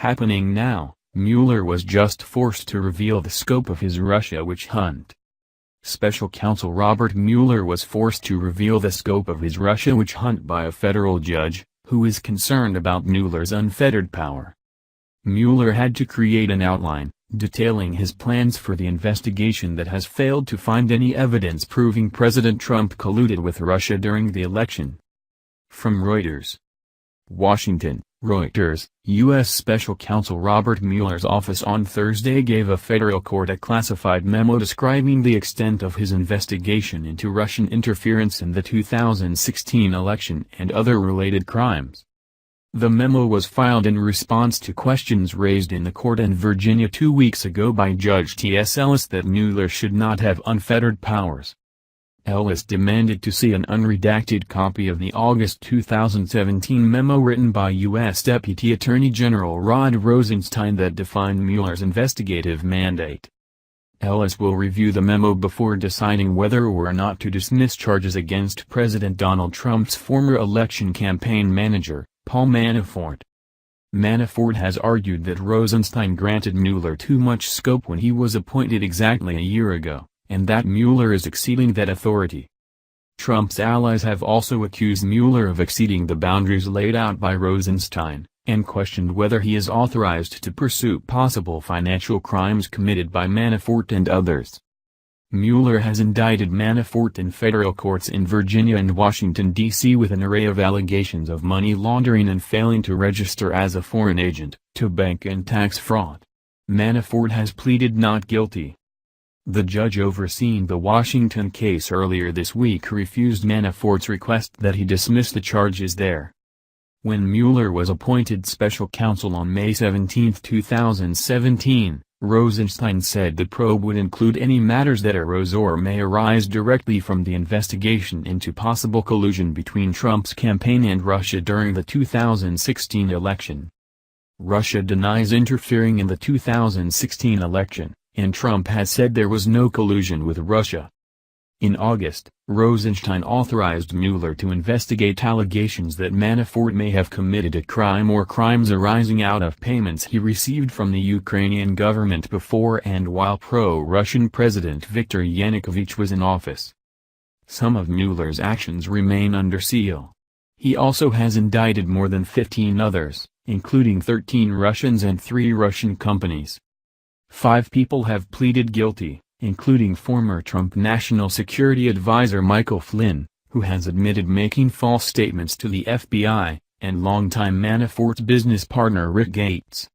Happening now, Mueller was just forced to reveal the scope of his Russia witch hunt. Special counsel Robert Mueller was forced to reveal the scope of his Russia witch hunt by a federal judge, who is concerned about Mueller's unfettered power. Mueller had to create an outline, detailing his plans for the investigation that has failed to find any evidence proving President Trump colluded with Russia during the election. From Reuters. Washington, Reuters, U.S. Special Counsel Robert Mueller's office on Thursday gave a federal court a classified memo describing the extent of his investigation into Russian interference in the 2016 election and other related crimes. The memo was filed in response to questions raised in the court in Virginia 2 weeks ago by Judge T.S. Ellis that Mueller should not have unfettered powers. Ellis demanded to see an unredacted copy of the August 2017 memo written by U.S. Deputy Attorney General Rod Rosenstein that defined Mueller's investigative mandate. Ellis will review the memo before deciding whether or not to dismiss charges against President Donald Trump's former election campaign manager, Paul Manafort. Manafort has argued that Rosenstein granted Mueller too much scope when he was appointed exactly a year ago, and that Mueller is exceeding that authority. Trump's allies have also accused Mueller of exceeding the boundaries laid out by Rosenstein, and questioned whether he is authorized to pursue possible financial crimes committed by Manafort and others. Mueller has indicted Manafort in federal courts in Virginia and Washington, D.C. with an array of allegations of money laundering and failing to register as a foreign agent, to bank and tax fraud. Manafort has pleaded not guilty. The judge overseeing the Washington case earlier this week refused Manafort's request that he dismiss the charges there. When Mueller was appointed special counsel on May 17, 2017, Rosenstein said the probe would include any matters that arose or may arise directly from the investigation into possible collusion between Trump's campaign and Russia during the 2016 election. Russia denies interfering in the 2016 election, and Trump has said there was no collusion with Russia. In August, Rosenstein authorized Mueller to investigate allegations that Manafort may have committed a crime or crimes arising out of payments he received from the Ukrainian government before and while pro-Russian President Viktor Yanukovych was in office. Some of Mueller's actions remain under seal. He also has indicted more than 15 others, including 13 Russians and 3 Russian companies. 5 people have pleaded guilty, including former Trump National Security Advisor Michael Flynn, who has admitted making false statements to the FBI, and longtime Manafort's business partner Rick Gates.